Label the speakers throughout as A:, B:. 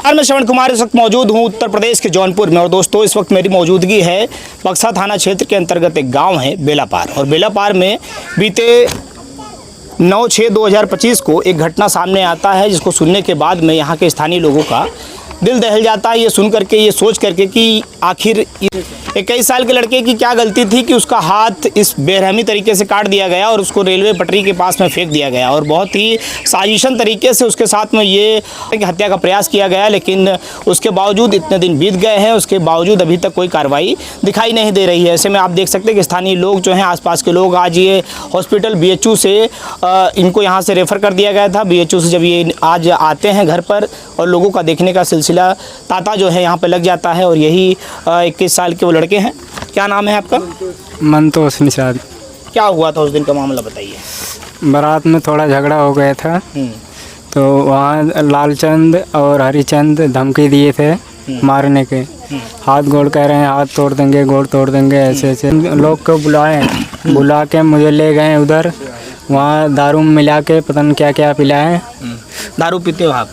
A: मैं श्रवण कुमार इस वक्त मौजूद हूँ उत्तर प्रदेश के जौनपुर में। और दोस्तों, इस वक्त मेरी मौजूदगी है बक्सा थाना क्षेत्र के अंतर्गत एक गांव है बेलापार। और बेलापार में बीते 9/6/2025 को एक घटना सामने आता है, जिसको सुनने के बाद में यहाँ के स्थानीय लोगों का दिल दहल जाता है। ये सुन करके, ये सोच करके कि आखिर 21 साल के लड़के की क्या गलती थी कि उसका हाथ इस बेरहमी तरीके से काट दिया गया और उसको रेलवे पटरी के पास में फेंक दिया गया। और बहुत ही साजिशन तरीके से उसके साथ में ये हत्या का प्रयास किया गया। लेकिन उसके बावजूद इतने दिन बीत गए हैं, उसके बावजूद अभी तक कोई कार्रवाई दिखाई नहीं दे रही है। ऐसे में आप देख सकते हैं कि स्थानीय लोग जो हैं, आसपास के लोग, आज ये हॉस्पिटल BHU से इनको यहाँ से रेफ़र कर दिया गया था। BHU से जब ये आज आते हैं घर पर और लोगों का देखने का सिलसिला तांता जो है यहाँ पे लग जाता है। और यही 21 साल के वो लड़के हैं। क्या नाम है आपका?
B: मंतोष निषाद।
A: क्या हुआ था उस दिन का मामला बताइए।
B: बारात में थोड़ा झगड़ा हो गया था, तो वहाँ लालचंद और हरिचंद धमकी दिए थे मारने के। हाथ गोड़ कह रहे हैं, हाथ तोड़ देंगे, गोड़ तोड़ देंगे, ऐसे ऐसे लोग को बुला के मुझे ले गए उधर। वहाँ दारू मिला के पता नहीं क्या क्या पिलाए।
A: दारू पीते हो आप?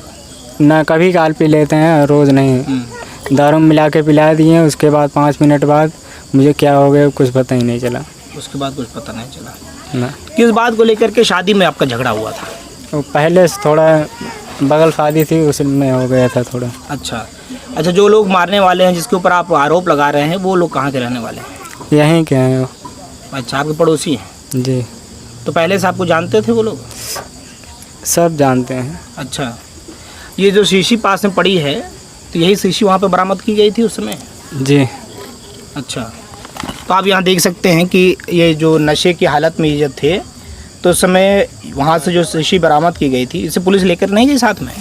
B: ना, कभी काल पी लेते हैं, रोज़ नहीं। दारू मिला के पिला दिए। उसके बाद 5 मिनट बाद मुझे क्या हो गया कुछ पता ही नहीं चला।
A: उसके बाद कुछ पता नहीं चला
B: ना।
A: किस बात को लेकर के शादी में आपका झगड़ा हुआ था?
B: तो पहले से थोड़ा बगल शादी थी, उसमें हो गया था थोड़ा।
A: अच्छा, जो लोग मारने वाले हैं, जिसके ऊपर आप आरोप लगा रहे हैं, वो लोग कहाँ के रहने वाले हैं?
B: यहीं के हैं वो।
A: अच्छा, आपके पड़ोसी हैं?
B: जी।
A: तो पहले से आपको जानते थे वो लोग?
B: सब जानते हैं।
A: अच्छा, ये जो शीशी पास में पड़ी है, तो यही शीशी वहाँ पे बरामद की गई थी उस समय?
B: जी।
A: अच्छा, तो आप यहाँ देख सकते हैं कि ये जो नशे की हालत में ये जब थे, तो उस समय वहाँ से जो शीशी बरामद की गई थी, इसे पुलिस लेकर नहीं गई साथ में?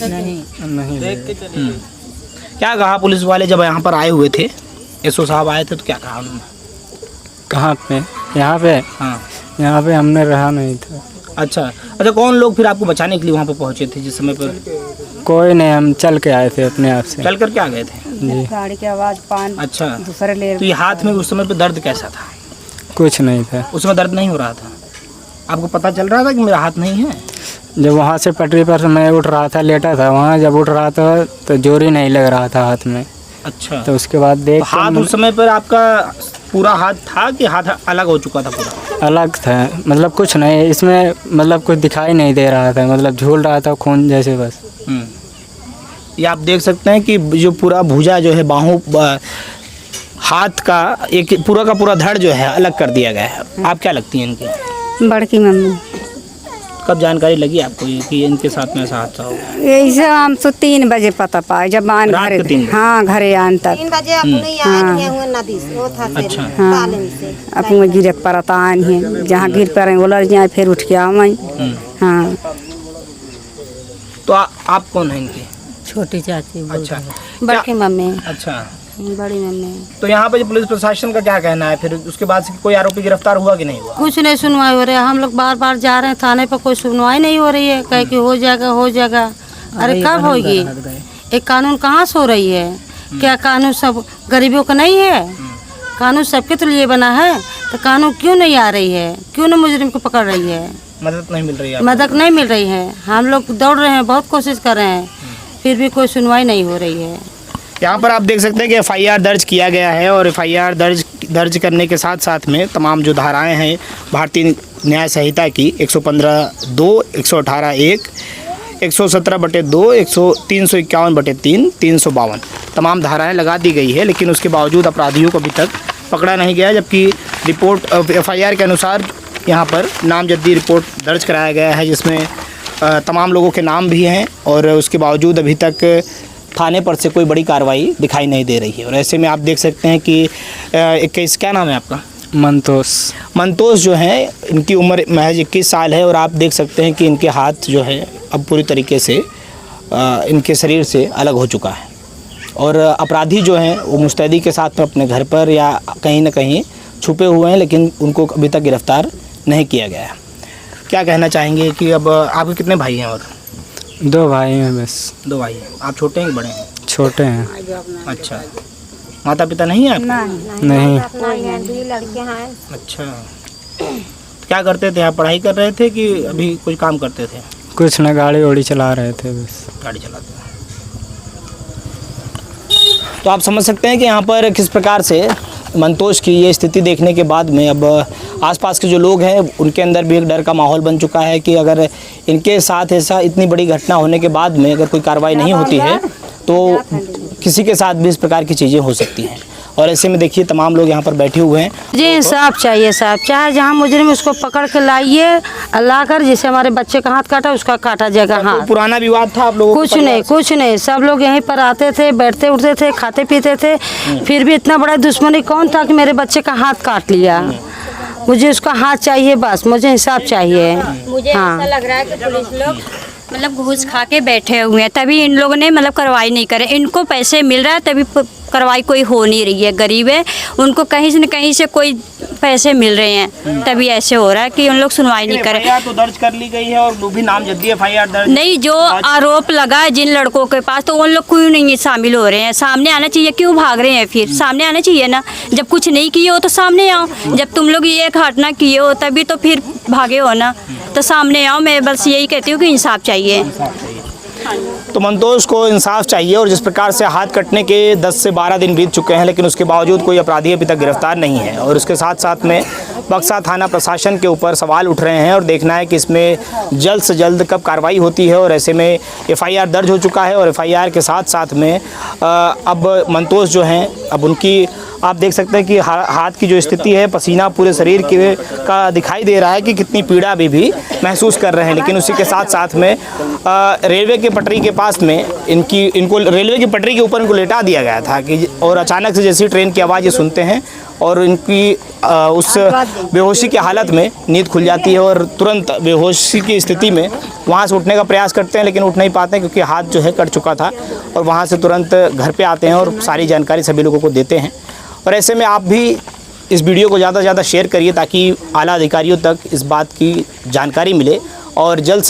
B: नहीं।
A: क्या कहा पुलिस वाले जब यहाँ पर आए हुए थे? SO साहब आए थे तो क्या कहा उन्होंने?
B: कहाँ पे? यहाँ पे?
A: हाँ,
B: यहाँ पे हमने रहा नहीं था।
A: अच्छा, कौन लोग फिर आपको बचाने के लिए वहाँ पे पहुँचे थे जिस समय पर?
B: कोई नहीं, हम चल के आए थे अपने आप से।
A: चल कर के आ गए थे?
B: जी।
C: गाड़ी की आवाज़, पान।
A: अच्छा,
C: दूसरे ले।
A: तो ये हाथ में उस समय पे दर्द कैसा था?
B: कुछ नहीं था।
A: उसमें दर्द नहीं हो रहा था? आपको पता चल रहा था कि मेरा हाथ नहीं है?
B: जब वहाँ से पटरी पर मैं उठ रहा था, लेटा था वहाँ, जब उठ रहा था तो जोर ही नहीं लग रहा था हाथ में।
A: अच्छा,
B: तो उसके बाद देख
A: हाथ उस समय पर आपका पूरा हाथ था कि हाथ अलग हो चुका था पूरा?
B: अलग था, मतलब कुछ नहीं इसमें, मतलब कुछ दिखाई नहीं दे रहा था, मतलब झूल रहा था खून जैसे बस।
A: ये आप देख सकते हैं कि जो पूरा भुजा जो है, बाहों हाथ का एक पूरा का पूरा धड़ जो है अलग कर दिया गया है। आप क्या लगती हैं इनकी?
C: बड़की मम्मी।
A: कब जानकारी लगी आपको ये कि इनके साथ में ऐसा हादसा हो गया?
C: यही से हम तो 3 बजे पता पाए, जब आन
A: रात के 3 बजे?
C: हाँ, घरे आन तक
D: 3 बजे अपने आए हुए नदी से, वो था से
A: अच्छा।
D: तालन से
C: अपने गिरे परता आन है, जहाँ गिर पर उलझ जाए फिर उठ के आवे। हाँ।
A: तो आप कौन हैं इनके?
D: छोटी चाची।
A: अच्छा,
D: बड़की मम्मी।
A: अच्छा,
D: बड़ी मम्मी।
A: तो यहाँ पे पुलिस प्रशासन का क्या कहना है? फिर उसके बाद से कोई आरोपी गिरफ्तार हुआ कि नहीं हुआ?
D: कुछ नहीं सुनवाई हो रही है। हम लोग बार बार जा रहे हैं थाने पर, कोई सुनवाई नहीं हो रही है। कहे कि हो जाएगा हो जाएगा। अरे कब होगी? एक कानून कहाँ से हो रही है? क्या कानून सब गरीबों का नहीं है? कानून सबके तो लिए बना है, तो कानून क्यों नहीं आ रही है? क्यों नहीं मुजरिम को पकड़ रही है?
A: मदद नहीं मिल रही है?
D: मदद नहीं मिल रही है। हम लोग दौड़ रहे हैं, बहुत कोशिश कर रहे हैं, फिर भी कोई सुनवाई नहीं हो रही है।
A: यहाँ पर आप देख सकते हैं कि FIR दर्ज किया गया है। और FIR दर्ज करने के साथ साथ में तमाम जो धाराएं हैं भारतीय न्याय संहिता की 115(2), 118(1), 117(2), 351(3), 352 तमाम धाराएं लगा दी गई है। लेकिन उसके बावजूद अपराधियों को अभी तक पकड़ा नहीं गया। जबकि रिपोर्ट FIR के अनुसार यहाँ पर नामजद्दी रिपोर्ट दर्ज कराया गया है, जिसमें तमाम लोगों के नाम भी हैं। और उसके बावजूद अभी तक थाने पर से कोई बड़ी कार्रवाई दिखाई नहीं दे रही है। और ऐसे में आप देख सकते हैं कि 21, क्या नाम है आपका? मंतोष जो है, इनकी उम्र महज 21 साल है। और आप देख सकते हैं कि इनके हाथ जो है अब पूरी तरीके से इनके शरीर से अलग हो चुका है। और अपराधी जो हैं वो मुस्तैदी के साथ में अपने घर पर या कहीं ना कहीं छुपे हुए हैं, लेकिन उनको अभी तक गिरफ्तार नहीं किया गया है। क्या कहना चाहेंगे कि अब आपके कितने भाई हैं? और
B: 2 भाई हैं बस।
A: 2 भाई हैं। आप छोटे हैं कि बड़े हैं?
B: छोटे हैं।
A: अच्छा, माता पिता नहीं है आपके?
B: नहीं।
D: लड़के हैं।
A: अच्छा, तो क्या करते थे आप? पढ़ाई कर रहे थे कि अभी कुछ काम करते थे?
B: कुछ ना, गाड़ी वाड़ी चला रहे थे बस।
A: गाड़ी चलाते हैं। तो आप समझ सकते हैं कि यहाँ पर किस प्रकार से मंतोष की ये स्थिति देखने के बाद में अब आसपास के जो लोग हैं उनके अंदर भी एक डर का माहौल बन चुका है कि अगर इनके साथ ऐसा इतनी बड़ी घटना होने के बाद में अगर कोई कार्रवाई नहीं होती है तो किसी के साथ भी इस प्रकार की चीज़ें हो सकती हैं। और ऐसे में देखिए तमाम लोग यहाँ पर बैठे हुए हैं।
D: जी इंसाफ चाहिए साहब, चाहे जहाँ मुजरिम उसको पकड़ के लाइए, ला कर जैसे हमारे बच्चे का हाथ काटा उसका काटा जाएगा हाथ।
A: पुराना विवाद था आप लोगों
D: कुछ नहीं, कुछ नहीं, सब लोग यहीं पर आते थे, बैठते उठते थे, खाते पीते थे, फिर भी इतना बड़ा दुश्मनी कौन था कि मेरे बच्चे का हाथ काट लिया। मुझे उसका हाथ चाहिए, बस मुझे इंसाफ चाहिए।
E: मुझे ऐसा लग रहा है कि पुलिस लोग मतलब घूस खा के बैठे हुए हैं, तभी इन लोगों ने मतलब कार्रवाई नहीं करे। इनको पैसे मिल रहा है तभी कार्रवाई कोई हो नहीं रही है। गरीब है, उनको कहीं से न कहीं से कोई पैसे मिल रहे हैं, तभी ऐसे हो रहा है कि उन लोग सुनवाई नहीं करे।
A: FIR तो दर्ज कर ली गई है और वो भी नामजद्दी FIR दर्ज
E: नहीं, जो आरोप लगा है जिन लड़कों के पास, तो उन लोग क्यों नहीं शामिल हो रहे हैं? सामने आना चाहिए, क्यों भाग रहे हैं? फिर सामने आना चाहिए ना, जब कुछ नहीं किए हो तो सामने आओ। जब तुम लोग ये घटना किए हो तभी तो फिर भागे हो ना, तो सामने आओ। मैं बस यही कहती हूँ कि इंसाफ चाहिए।
A: तो मंतोष को इंसाफ चाहिए। और जिस प्रकार से हाथ कटने के 10 से 12 दिन बीत चुके हैं लेकिन उसके बावजूद कोई अपराधी अभी तक गिरफ्तार नहीं है और उसके साथ साथ में बक्सा थाना प्रशासन के ऊपर सवाल उठ रहे हैं और देखना है कि इसमें जल्द से जल्द कब कार्रवाई होती है। और ऐसे में FIR दर्ज हो चुका है और FIR के साथ साथ में अब मंतोष जो हैं अब उनकी आप देख सकते हैं कि हाथ की जो स्थिति है, पसीना पूरे शरीर का दिखाई दे रहा है कि कितनी पीड़ा भी महसूस कर रहे हैं। लेकिन उसी के साथ साथ में रेलवे के पटरी के पास में इनको रेलवे की पटरी के ऊपर इनको लेटा दिया गया था कि और अचानक से जैसी ट्रेन की आवाज़ ये सुनते हैं और इनकी उस बेहोशी की हालत में नींद खुल जाती है और तुरंत बेहोशी की स्थिति में वहाँ से उठने का प्रयास करते हैं लेकिन उठ नहीं पाते हैं क्योंकि हाथ जो है कट चुका था। और वहाँ से तुरंत घर पे आते हैं और सारी जानकारी सभी लोगों को देते हैं। और ऐसे में आप भी इस वीडियो को ज़्यादा से ज़्यादा शेयर करिए ताकि आला अधिकारियों तक इस बात की जानकारी मिले और जल्द